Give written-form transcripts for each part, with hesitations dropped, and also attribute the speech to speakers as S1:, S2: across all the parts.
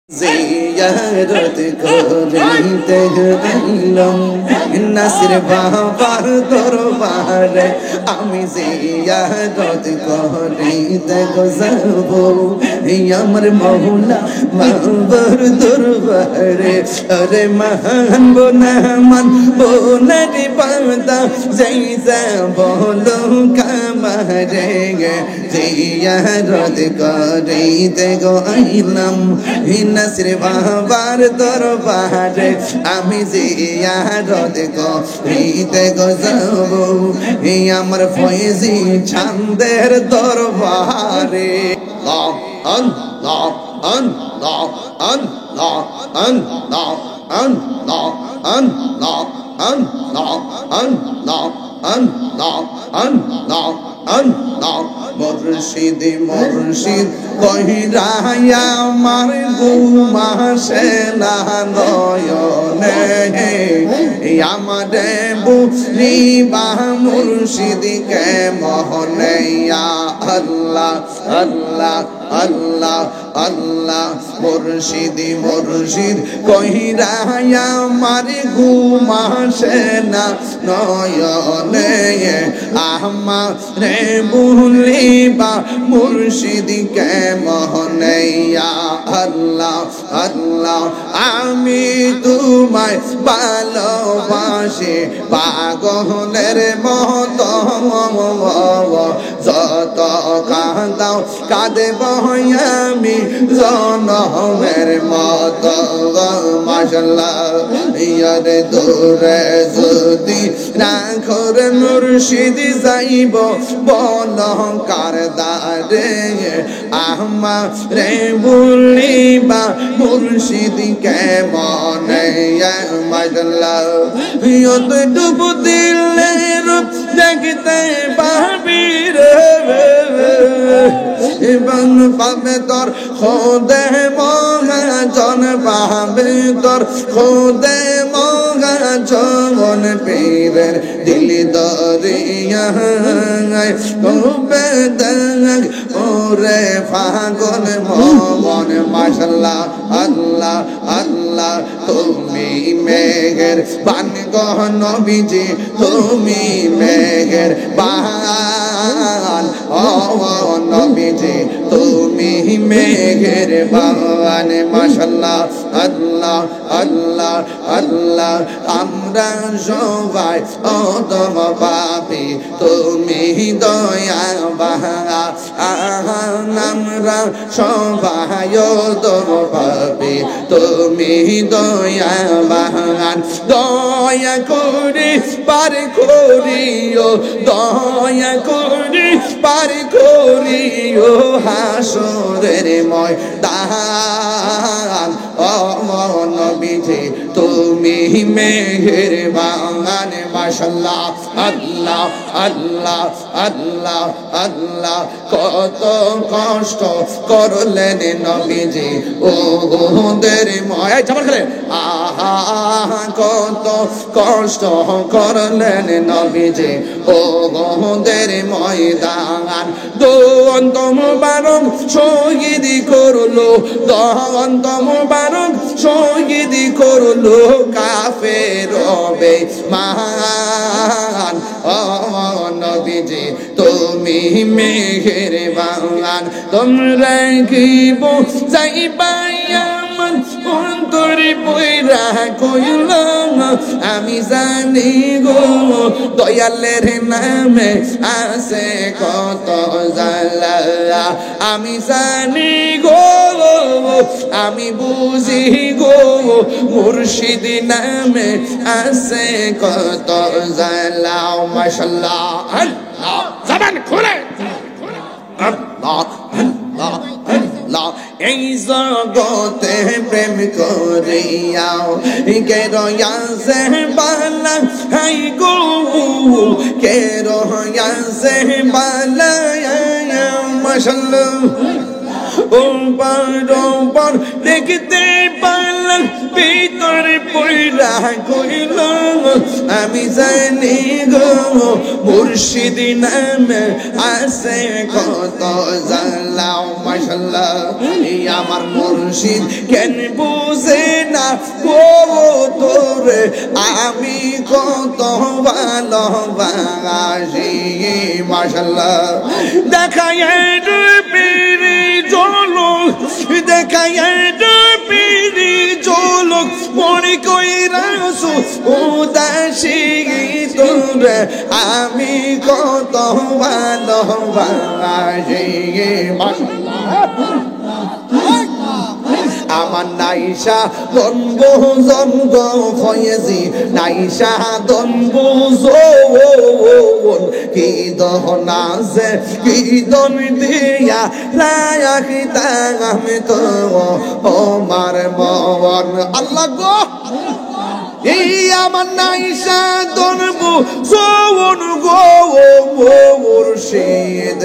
S1: জিয়ারত করিতে আইলাম নাসির বাবার দরবারে আমি জিয়ারত করিতে যাব আমার মওলা বাবার দরবারে আরে মানব না মানবো না রে বান্দা যাইতা বলো কামারে জিয়ারত করিতে আইলাম নাসির বাবার দরবারে আমি জিয়ারত করিতে যাব আমার ফয়েজি চাঁদের দরবারে মুর্শিদ মুর্শিদ কহিরায়া আমার ঘুমাসে না নয়নে আমারে বুঝিবা মুর্শিদ কে মোহনে ইয়া আল্লাহ আল্লাহ আল্লাহ আল্লাহ মুর্শিদ মুর্শিদ কহিরায়া আমার ঘুমাসে না নয়নে আমারে বুঝিবা মুর্শিদ কে মোহনে ইয়া আল্লাহ আল্লাহ আমি তোমায় ভালোবাসি পাগলের মতো যত কাঁদাও কাঁদব আমি জনমের মতো মাশাআল্লাহ ইয়ারে দূরে যদি রাখর মুর্শিদ যাইব বল কারদারে আমারে বলিবা মুর্শিদ কে মনে মাশাআল্লাহ ইয়ত ডুব দিলে রূপ দেখতে পাবি রে এবং পাবে তোর খোদে মহাজন পাবে তোর খোদে মহাজন পীরের দিল দরিয়ায় কবে দেখ ওরে পাগল মন মাশাআল্লাহ আল্লাহ আল্লাহ তুমি মেহের বান গো নবীজি তুমি মেহের বান ও নবীজি তুমি মেহের বান মাশাআল্লাহ আল্লাহ আল্লাহ আল্লাহ আমরা সবাই অদম পাপী তুমি দয়া বাহা আমরা সবাই অদম পাপী তুমি দয়া বাহান দয়া করে পার করিও দয়া করে পার করিও হাসরের ময়দান ও নবীজি তুমি মেহেরবান মাশাআল্লাহ আল্লাহ আল্লাহ আল্লাহ আল্লাহ কত কষ্ট করলেন নবীজি ওদের ময় চাপড় খেলে আহা কত কষ্ট করলেন নবীজি ওদের ময়দান দন্ত মুবারক শহীদ করলো দন্ত মুবারক শহীদ করলো কাফের বেঈমান ও নবীজি তুমি মেহেরবান তোমরা কি বুঝাইবা আমার অন্তরে পয়রা কইল আমি জানি গো দয়ালের নামে আছে কত জ্বালা আমি জানি গো আমি বুঝি গো মুর্শিদ নামে আছে কত জ্বালা মাশাআল্লাহ আল্লাহ জবান খুলে আল্লাহ আল্লাহ আল্লাহ এই জগতে প্রেম করিয়াও কে রয়াসে বালা হাই গো কে রয়াসে বালা মাশাআল্লাহ ও পার দেখতে পারলাম ভিতরে পয়রা কইল আমি জানি গো মুর্শিদ নামে আছে কত জালা মাশাআল্লাহ আমার মুর্শিদ কেন বুঝে না গো তোরে আমি কত ভালোবাসি মাশাআল্লাহ দেখায় পিরি জলক দেখায় পিরি জলক মনে কইরাছো উদাসী তোরে আমি কত ভালোবাসি আমার নাইশা দনব জন্ম ফয়েজি নাইশা দনব জোন কি দহনা যে কি দন দিয়া রাখিতা আমি তো আমার মন আল্লাহ গো এই আমার নাইশা দনব জোন গো মুর্শিদ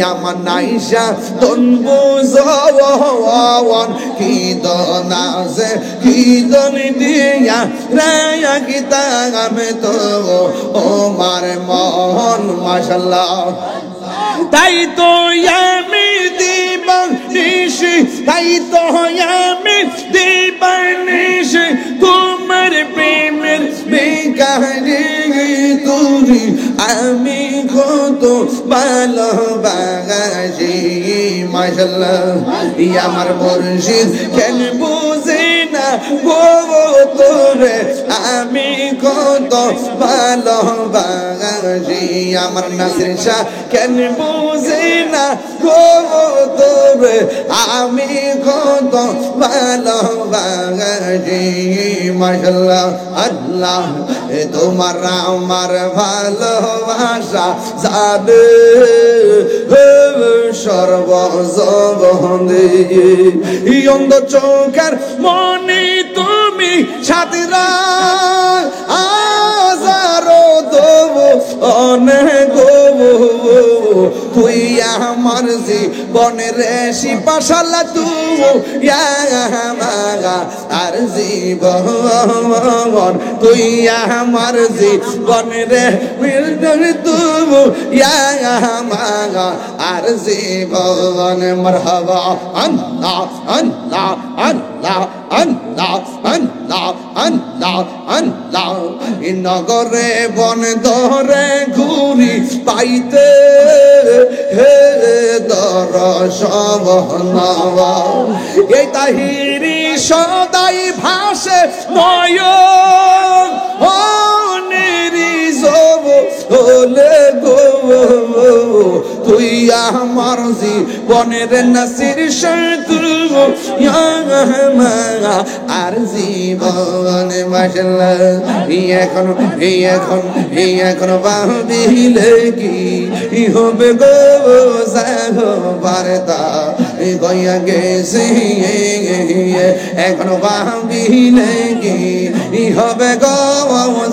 S1: আমার নাইশা দনব জোন কি দনাজে কি দন দিয়া রাখিতা আমি তো আমার মন মাশাআল্লাহ তাই তো আমি দিবানিশি তাই তো আমি দিবানিশি তোমার প্রেমের বেকারি তুরি আমি কত ভালোবাসি মাশাআল্লাহ আমার মুর্শিদ কেন বুঝে না গো তোরে আমি কত ভালোবাসি আমার নাসির শাহ কেন বুঝে না গো তোরে আমি কত ভালোবাসি মাশাআল্লাহ আল্লাহ তোমার আমার ভালোবাসা জানে সর্বজবনে অন্ধ চোখের মনে তুমি সাথীরা আজারো দেব অনেক তুই আমার জীবনের শিপাশালা তুই আর জীবন তুই আমার জীবনের তুই আর জীবন মারহাবা আল্লাহ আল্লাহ আল্লাহ আল্লাহ আল্লাহ আল্লাহ আল্লাহ নগরে বন ধরে ঘুরি পাইতে হে দর্শন এই তাহিরি সদাই ভাসে নয়ন ওলে গো তুই আমার জীবনের নাসির শত্রু আর জীবন মাশাআল্লাহ এখন ভাবিলে কি হবে গো যাগো বারতা গয়া গেছে এখন ভাবিলে কি হবে গো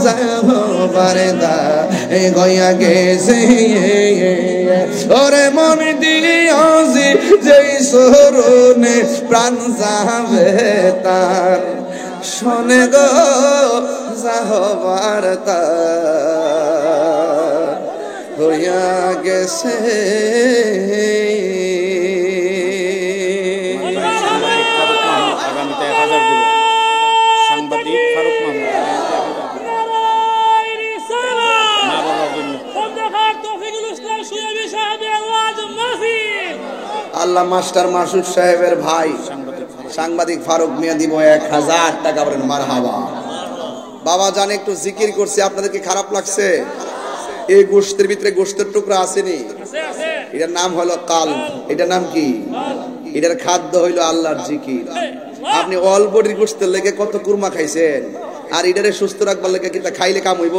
S1: যাগো বারতা গয়া গেছে ওরে মন দিয়াছি যেই সরনে প্রাণ যাবে তার শোনে গো যাহবার তার হইয়া গেছে আল্লাহ মাস্টার মাসুদ সাহেবের ভাই সাংবাদিক ফারুক মিয়া দিব 1000 টাকা বলেন মারহাবা বাবা জানে একটু জিকির করছি আপনাদেরকে খারাপ লাগছে এই গোশতের ভিতরে গোশতের টুকরা আসেনি এটার নাম হলো কাল এটার নাম কি এটার খাদ্য হইলো আল্লাহর জিকির আপনি অল বডির গোশতের লেগে কত কুরমা খাইছেন আর এটারে সুস্থ রাখবার লেগে কিটা খাইলে কাম হইব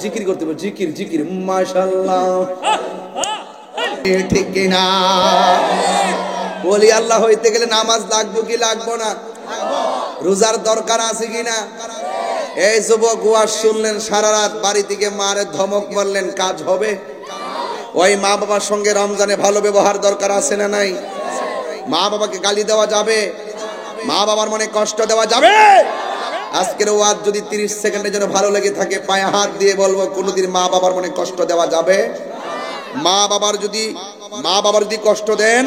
S1: জিকির করতে হবে জিকির জিকির মাশাআল্লাহ ঠিক কিনা বলি আল্লাহ হইতে গেলে নামাজ লাগবে কি লাগবো না রোজার দরকার আছে কিনা এই যুবক ওয়াজ শুনলেন সারা রাত বাড়ি থেকে মারে ধমক মারলেন কাজ হবে ওই মা বাবার সঙ্গে রমজানে ভালো ব্যবহার দরকার আছে না নাই মা বাবাকে গালি দেওয়া যাবে মা বাবার মনে কষ্ট দেওয়া যাবে? আজকের ওয়াজ যদি 30 সেকেন্ডের জন্য ভালো লেগে থাকে পায়ে হাত দিয়ে বলবো, কোনোদিন মা বাবার মনে কষ্ট দেওয়া যাবে? মা বাবার যদি কষ্ট দেন,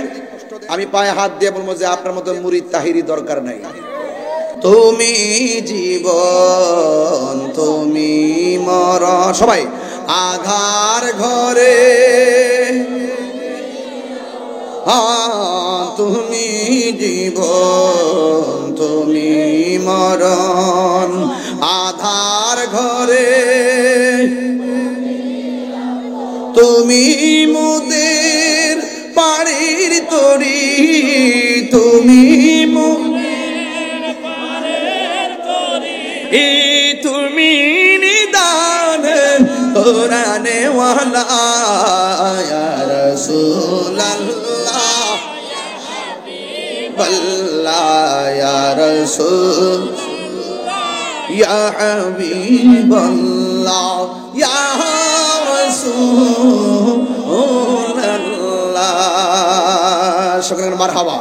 S1: আমি পায়ে হাত দিয়ে বলবো যে আপনার মতো মুরিদ তাহিরি দরকার নাই। তুমি জীবন তুমি মরণ, সবাই আধার ঘরে তুমি জীবন তুমি মরণ, আধার ঘরে তুমি মুদের পাড়ির তরি, তুমি তুমি নিদান কোরআনে ওয়ালা ইয়া রাসূলুল্লাহ বল্লাহ ইয়া রাসূল ইয়া হাবিবাল্লাহ ইয়া রাসূলুল্লাহ। শুকরান, মারহাবা।